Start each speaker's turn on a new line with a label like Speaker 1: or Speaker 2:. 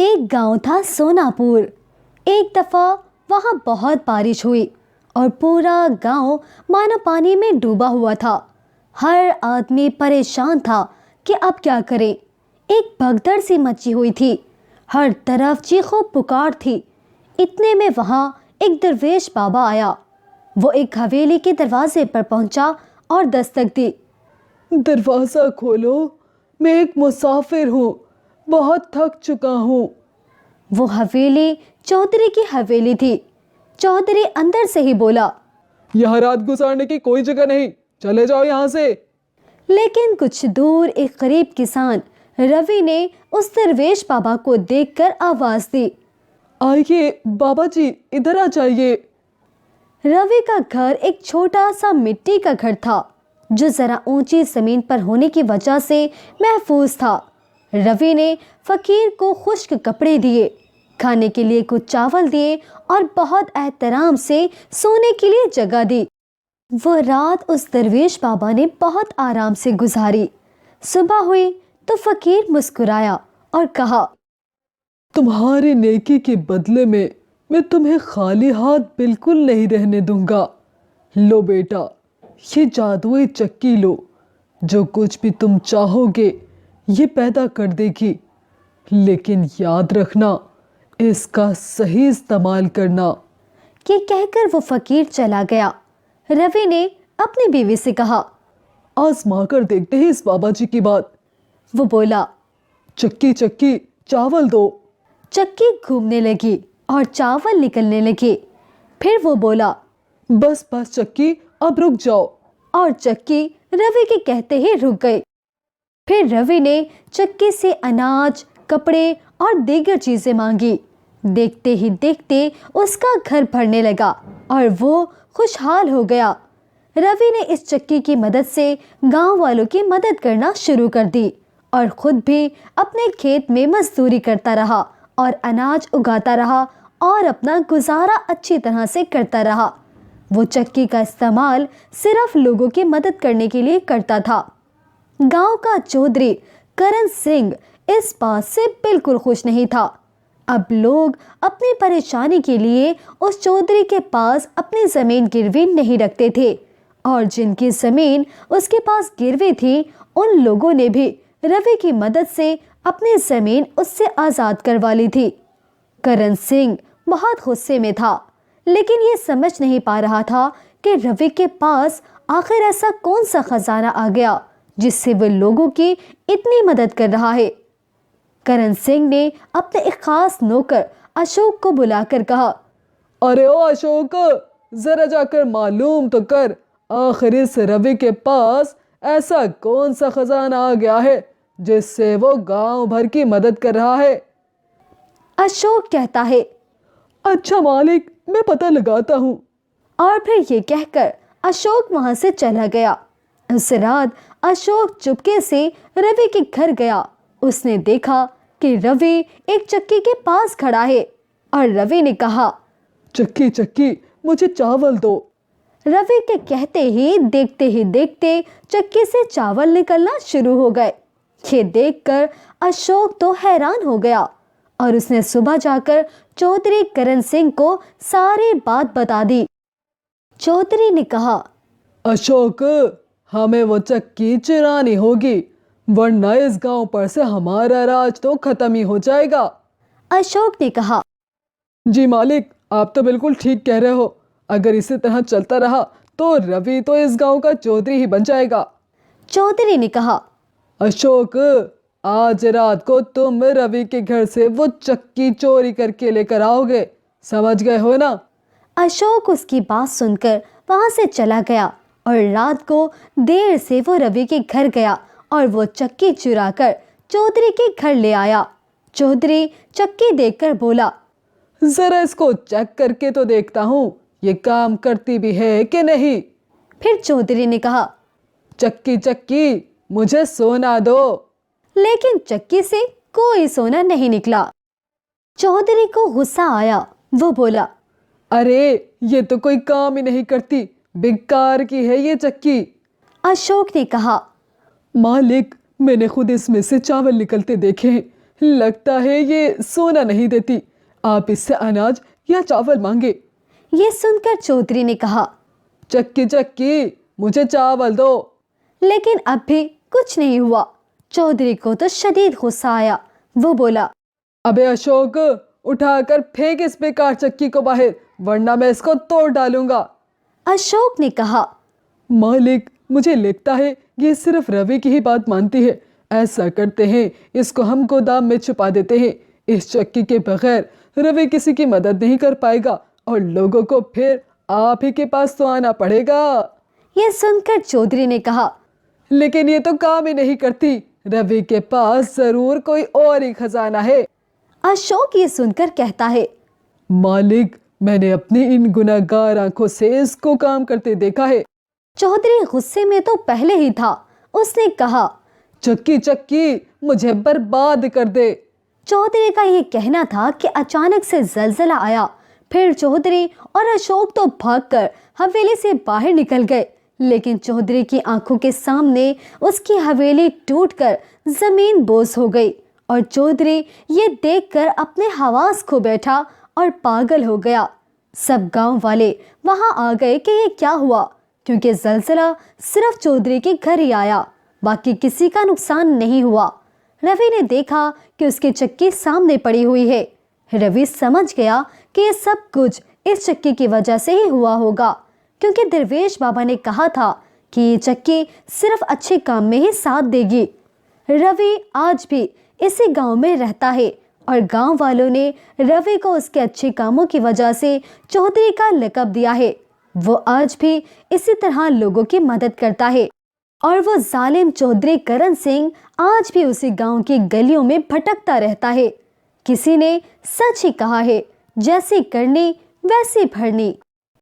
Speaker 1: एक गांव था सोनापुर। एक दफा वहां बहुत बारिश हुई और पूरा गांव मानो पानी में डूबा हुआ था। हर आदमी परेशान था कि अब क्या करे। एक भगदड़ सी मची हुई थी, हर तरफ चीखों पुकार थी। इतने में वहां एक दरवेश बाबा आया। वो एक हवेली के दरवाजे पर पहुंचा और दस्तक दी।
Speaker 2: दरवाज़ा खोलो, मैं एक मुसाफिर हूँ, बहुत थक चुका हूँ।
Speaker 1: वो हवेली चौधरी की हवेली थी। चौधरी अंदर से ही बोला,
Speaker 2: यहाँ रात गुजारने की कोई जगह नहीं, चले जाओ यहाँ से।
Speaker 1: लेकिन कुछ दूर एक गरीब किसान रवि ने उस दरवेश बाबा को देखकर आवाज दी।
Speaker 2: आइए बाबा जी, इधर आ जाइए।
Speaker 1: रवि का घर एक छोटा सा मिट्टी का घर था, जो जरा ऊंची जमीन पर होने की वजह से महफूज था। रवि ने फकीर को खुश्क कपड़े दिए, खाने के लिए कुछ चावल दिए और बहुत एहतराम से सोने के लिए जगह दी। वो रात उस दरवेश बाबा ने बहुत आराम से गुजारी। सुबह हुई तो फकीर मुस्कुराया और कहा,
Speaker 2: तुम्हारी नेकी के बदले में मैं तुम्हें खाली हाथ बिल्कुल नहीं रहने दूंगा। लो बेटा, ये जादुई चक्की लो, जो कुछ भी तुम चाहोगे ये पैदा कर देगी। लेकिन याद रखना, इसका सही इस्तेमाल करना।
Speaker 1: ये कहकर वो फकीर चला गया। रवि ने अपनी बीवी से कहा,
Speaker 2: आजमा कर देखते हैं इस बाबा जी की बात।
Speaker 1: वो बोला।
Speaker 2: चक्की चक्की, चावल दो।
Speaker 1: चक्की घूमने लगी और चावल निकलने लगे। फिर वो बोला,
Speaker 2: बस बस चक्की, अब रुक जाओ।
Speaker 1: और चक्की रवि के कहते ही रुक गई। फिर रवि ने चक्की से अनाज, कपड़े और दीगर चीजें मांगी। देखते ही देखते उसका घर भरने लगा और वो खुशहाल हो गया। रवि ने इस चक्की की मदद से गांव वालों की मदद करना शुरू कर दी और खुद भी अपने खेत में मजदूरी करता रहा और अनाज उगाता रहा और अपना गुजारा अच्छी तरह से करता रहा। वो चक्की का इस्तेमाल सिर्फ लोगों की मदद करने के लिए करता था। गांव का चौधरी करण सिंह इस बात से बिल्कुल खुश नहीं था। अब लोग अपनी परेशानी के लिए उस चौधरी के पास अपनी जमीन गिरवी नहीं रखते थे, और जिनकी जमीन उसके पास गिरवी थी उन लोगों ने भी रवि की मदद से अपनी जमीन उससे आज़ाद करवा ली थी। करण सिंह बहुत गुस्से में था, लेकिन ये समझ नहीं पा रहा था कि रवि के पास आखिर ऐसा कौन सा खजाना आ गया जिससे वह लोगों की इतनी मदद कर रहा है। करण सिंह ने अपने एक खास नौकर अशोक को बुलाकर कहा,
Speaker 2: अरे ओ अशोक, जरा जाकर मालूम तो कर, आखिर इस रवि के पास ऐसा कौन सा खजाना आ गया है जिससे वो गांव भर की मदद कर रहा है।
Speaker 1: अशोक कहता है,
Speaker 2: अच्छा मालिक, मैं पता लगाता हूँ।
Speaker 1: और फिर ये कहकर अशोक वहां से चला गया। उस रात अशोक चुपके से रवि के घर गया। उसने देखा कि रवि एक चक्की के पास खड़ा है और रवि ने कहा,
Speaker 2: चक्की चक्की, मुझे चावल दो।
Speaker 1: रवि के कहते ही देखते चक्की से चावल निकलना शुरू हो गए। ये देखकर अशोक तो हैरान हो गया और उसने सुबह जाकर चौधरी करण सिंह को सारी बात बता दी। चौधरी ने कहा,
Speaker 2: अशोक, हमें वो चक्की चुरानी होगी, वरना इस गांव पर से हमारा राज तो खत्म ही हो जाएगा।
Speaker 1: अशोक ने कहा,
Speaker 2: जी मालिक, आप तो बिल्कुल ठीक कह रहे हो। अगर इसी तरह चलता रहा तो रवि तो इस गांव का चौधरी ही बन जाएगा।
Speaker 1: चौधरी ने कहा,
Speaker 2: अशोक, आज रात को तुम रवि के घर से वो चक्की चोरी करके लेकर आओगे, समझ गए हो ना?
Speaker 1: अशोक उसकी बात सुनकर वहां से चला गया और रात को देर से वो रवि के घर गया और वो चक्की चुराकर चौधरी के घर ले आया। चौधरी चक्की देखकर बोला,
Speaker 2: जरा इसको चेक करके तो देखता हूँ, ये काम करती भी है कि नहीं।
Speaker 1: फिर चौधरी ने कहा,
Speaker 2: चक्की चक्की, मुझे सोना दो।
Speaker 1: लेकिन चक्की से कोई सोना नहीं निकला। चौधरी को गुस्सा आया। वो बोला,
Speaker 2: अरे ये तो कोई काम ही नहीं करती, बेकार की है ये चक्की।
Speaker 1: अशोक ने कहा,
Speaker 2: मालिक, मैंने खुद इसमें से चावल निकलते देखे हैं, लगता है ये सोना नहीं देती, आप इससे अनाज या चावल मांगे।
Speaker 1: ये सुनकर चौधरी ने कहा,
Speaker 2: चक्की चक्की मुझे चावल दो।
Speaker 1: लेकिन अब भी कुछ नहीं हुआ। चौधरी को तो शदीद गुस्सा आया। वो बोला,
Speaker 2: अबे अशोक, उठाकर फेंक इस बेकार चक्की को बाहर, वरना मैं इसको तोड़ डालूंगा।
Speaker 1: अशोक ने कहा,
Speaker 2: मालिक, मुझे लगता है ये सिर्फ रवि की ही बात मानती है। ऐसा करते हैं, इसको हम गोदाम में छुपा देते हैं। इस चक्की के बगैर रवि किसी की मदद नहीं कर पाएगा और लोगों को फिर आप ही के पास तो आना पड़ेगा।
Speaker 1: यह सुनकर चौधरी ने कहा,
Speaker 2: लेकिन ये तो काम ही नहीं करती। रवि के पास जरूर कोई और ही खजाना है।
Speaker 1: अशोक ये सुनकर कहता है,
Speaker 2: मालिक, मैंने अपनी इन गुनहगार आंखों से इसको काम करते देखा है।
Speaker 1: चौधरी गुस्से में तो पहले ही था। उसने कहा,
Speaker 2: चक्की चक्की मुझे बर्बाद कर दे।
Speaker 1: चौधरी का ये कहना था कि अचानक से जलजला आया। फिर चौधरी और अशोक तो भागकर हवेली से बाहर निकल गए। लेकिन चौधरी की आंखों के सामने उसकी हवेली टूटकर जमीन बोझ हो गई और चौधरी ये देखकर अपने हवास खो बैठा और पागल हो गया। सब गांव वाले वहां आ गए कि ये क्या हुआ, क्योंकि जलजला सिर्फ चौधरी के घर ही आया, बाकी किसी का नुकसान नहीं हुआ। रवि ने देखा कि उसकी चक्की सामने पड़ी हुई है। रवि समझ गया कि ये सब कुछ इस चक्की की वजह से ही हुआ होगा, क्योंकि दरवेश बाबा ने कहा था कि ये चक्की सिर्फ अच्छे काम में ही साथ देगी। रवि आज भी इसी गांव में रहता है और गांव वालों ने रवि को उसके अच्छे कामों की वजह से चौधरी का लक़ब दिया है। वो आज भी इसी तरह लोगों की मदद करता है और वो जालिम चौधरी करण सिंह आज भी उसी गांव की गलियों में भटकता रहता है। किसी ने सच ही कहा है, जैसी करनी वैसी भरनी।